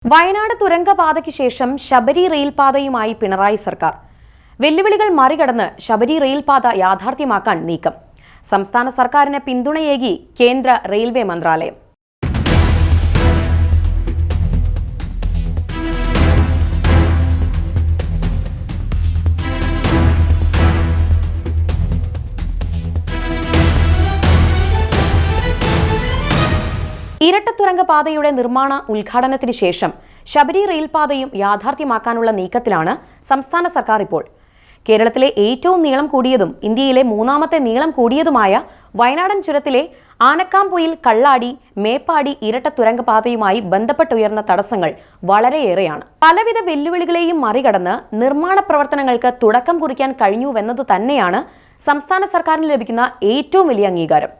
വയനാട് തുരങ്കപാതയ്ക്ക് ശേഷം ശബരി റെയിൽപാതയുമായി പിണറായി സർക്കാർ. വെല്ലുവിളികൾ മറികടന്ന് ശബരി റെയിൽപാത യാഥാർത്ഥ്യമാക്കാൻ നീക്കം. സംസ്ഥാന സർക്കാരിന് പിന്തുണയേകി കേന്ദ്ര റെയിൽവേ മന്ത്രാലയം. ഇരട്ടത്തുരങ്കപാതയുടെ നിർമ്മാണ ഉദ്ഘാടനത്തിന് ശേഷം ശബരി റെയിൽപാതയും യാഥാർത്ഥ്യമാക്കാനുള്ള നീക്കത്തിലാണ് സംസ്ഥാന സർക്കാർ ഇപ്പോൾ. കേരളത്തിലെ ഏറ്റവും നീളം കൂടിയതും ഇന്ത്യയിലെ മൂന്നാമത്തെ നീളം കൂടിയതുമായ വയനാടൻ ചുരത്തിലെ ആനക്കാംപൊയിൽ കള്ളാടി മേപ്പാടി ഇരട്ടത്തുരങ്കപാതയുമായി ബന്ധപ്പെട്ടുയർന്ന തടസ്സങ്ങൾ വളരെയേറെയാണ്. പലവിധ വെല്ലുവിളികളെയും മറികടന്ന് നിർമ്മാണ പ്രവർത്തനങ്ങൾക്ക് തുടക്കം കുറിക്കാൻ കഴിഞ്ഞുവെന്നത് തന്നെയാണ് സംസ്ഥാന സർക്കാരിന് ലഭിക്കുന്ന ഏറ്റവും വലിയ അംഗീകാരം.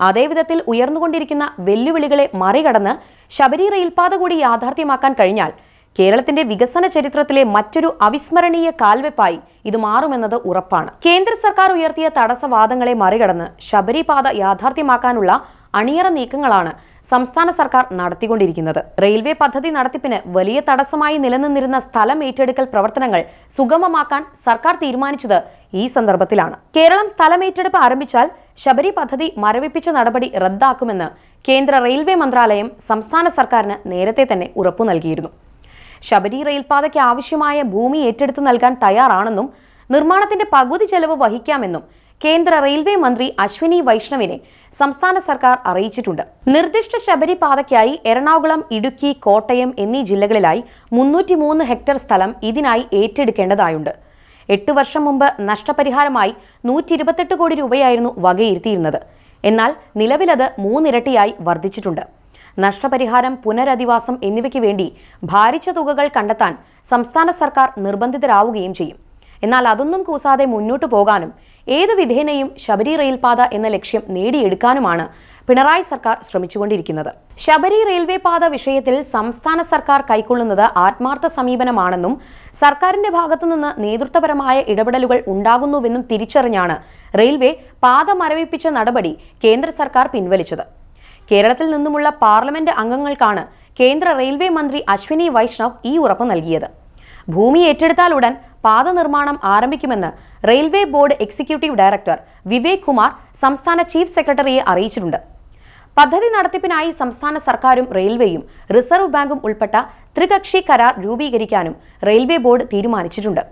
അതേവിധത്തിൽ ഉയർന്നുകൊണ്ടിരിക്കുന്ന വെല്ലുവിളികളെ മറികടന്ന് ശബരി റെയിൽപാത കൂടി യാഥാർത്ഥ്യമാക്കാൻ കഴിഞ്ഞാൽ കേരളത്തിന്റെ വികസന ചരിത്രത്തിലെ മറ്റൊരു അവിസ്മരണീയ കാൽവെപ്പായി ഇത് മാറുമെന്നത് ഉറപ്പാണ്. കേന്ദ്ര സർക്കാർ ഉയർത്തിയ തടസ്സവാദങ്ങളെ മറികടന്ന് ശബരി പാത യാഥാർത്ഥ്യമാക്കാനുള്ള അണിയറ നീക്കങ്ങളാണ് സംസ്ഥാന സർക്കാർ നടത്തിക്കൊണ്ടിരിക്കുന്നത്. റെയിൽവേ പദ്ധതി നടത്തിപ്പിന് വലിയ തടസ്സമായി നിലനിന്നിരുന്ന സ്ഥലം ഏറ്റെടുക്കൽ പ്രവർത്തനങ്ങൾ സുഗമമാക്കാൻ സർക്കാർ തീരുമാനിച്ചത് ഈ സന്ദർഭത്തിലാണ്. കേരളം സ്ഥലമേറ്റെടുപ്പ് ആരംഭിച്ചാൽ ശബരി പദ്ധതി മരവിപ്പിച്ച നടപടി റദ്ദാക്കുമെന്ന് കേന്ദ്ര റെയിൽവേ മന്ത്രാലയം സംസ്ഥാന സർക്കാരിന് നേരത്തെ തന്നെ ഉറപ്പു നൽകിയിരുന്നു. ശബരി റെയിൽപാതയ്ക്ക് ആവശ്യമായ ഭൂമി ഏറ്റെടുത്തു നൽകാൻ തയ്യാറാണെന്നും നിർമ്മാണത്തിന്റെ പകുതി ചെലവ് വഹിക്കാമെന്നും കേന്ദ്ര റെയിൽവേ മന്ത്രി അശ്വിനി വൈഷ്ണവിനെ സംസ്ഥാന സർക്കാർ അറിയിച്ചിട്ടുണ്ട്. നിർദ്ദിഷ്ട ശബരി പാതയ്ക്കായി എറണാകുളം, ഇടുക്കി, കോട്ടയം എന്നീ ജില്ലകളിലായി 303 ഹെക്ടർ സ്ഥലം ഇതിനായി ഏറ്റെടുക്കേണ്ടതായുണ്ട്. 8 വർഷം മുമ്പ് നഷ്ടപരിഹാരമായി 128 കോടി രൂപയായിരുന്നു വകയിരുത്തിയിരുന്നത്. എന്നാൽ നിലവിലത് 3 ഇരട്ടിയായി വർദ്ധിച്ചിട്ടുണ്ട്. നഷ്ടപരിഹാരം, പുനരധിവാസം എന്നിവയ്ക്ക് വേണ്ടി ഭാരിച്ച തുകകൾ കണ്ടെത്താൻ സംസ്ഥാന സർക്കാർ നിർബന്ധിതരാവുകയും ചെയ്യും. എന്നാൽ അതൊന്നും കൂസാതെ മുന്നോട്ടു പോകാനും ഏതു വിധേനയും ശബരി റെയിൽപാത എന്ന ലക്ഷ്യം നേടിയെടുക്കാനുമാണ് പിണറായി സർക്കാർ ശ്രമിച്ചുകൊണ്ടിരിക്കുന്നത്. ശബരി റെയിൽവേ പാത വിഷയത്തിൽ സംസ്ഥാന സർക്കാർ കൈക്കൊള്ളുന്നത് ആത്മാർത്ഥ സമീപനമാണെന്നും സർക്കാരിന്റെ ഭാഗത്തുനിന്ന് നേതൃത്വപരമായ ഇടപെടലുകൾ ഉണ്ടാകുന്നുവെന്നും തിരിച്ചറിഞ്ഞാണ് റെയിൽവേ പാത മരവിപ്പിച്ച നടപടി കേന്ദ്ര സർക്കാർ പിൻവലിച്ചത്. കേരളത്തിൽ നിന്നുമുള്ള പാർലമെന്റ് അംഗങ്ങൾക്കാണ് കേന്ദ്ര റെയിൽവേ മന്ത്രി അശ്വിനി വൈഷ്ണവ് ഈ ഉറപ്പ് നൽകിയത്. ഭൂമി ഏറ്റെടുത്താലുടൻ പാത നിർമ്മാണം ആരംഭിക്കുമെന്ന് railway board executive director Vivek Kumar സംസ്ഥാന ചീഫ് സെക്രട്ടറിയെ അറിയിച്ചിട്ടുണ്ട്. പദ്ധതി നടത്തിപ്പിനായി സംസ്ഥാന സർക്കാരും റെയിൽവേയും റിസർവ് ബാങ്കും ഉൾപ്പെട്ട ത്രികക്ഷി കരാർ രൂപീകരിക്കാനും റെയിൽവേ ബോർഡ് തീരുമാനിച്ചിട്ടുണ്ട്.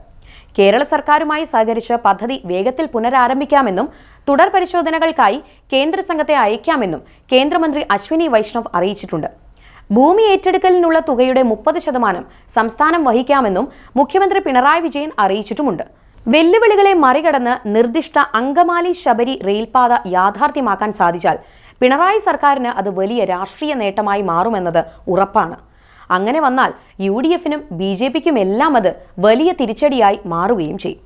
കേരള സർക്കാരുമായി സഹകരിച്ച് പദ്ധതി വേഗത്തിൽ പുനരാരംഭിക്കാമെന്നും തുടർ പരിശോധനകൾക്കായി കേന്ദ്ര സംഘത്തെ അയക്കാമെന്നും കേന്ദ്രമന്ത്രി അശ്വിനി വൈഷ്ണവ് അറിയിച്ചിട്ടുണ്ട്. ഭൂമി ഏറ്റെടുക്കലിനുള്ള തുകയുടെ 30% സംസ്ഥാനം വഹിക്കാമെന്നും മുഖ്യമന്ത്രി പിണറായി വിജയൻ അറിയിച്ചിട്ടുമുണ്ട്. വെല്ലുവിളികളെ മറികടന്ന് നിർദ്ദിഷ്ട അങ്കമാലി ശബരി റെയിൽപാത യാഥാർത്ഥ്യമാക്കാൻ സാധിച്ചാൽ പിണറായി സർക്കാരിന് അത് വലിയ രാഷ്ട്രീയ നേട്ടമായി മാറുമെന്നത് ഉറപ്പാണ്. അങ്ങനെ വന്നാൽ UDF-നും BJP-ക്കും എല്ലാം അത് വലിയ തിരിച്ചടിയായി മാറുകയും ചെയ്യും.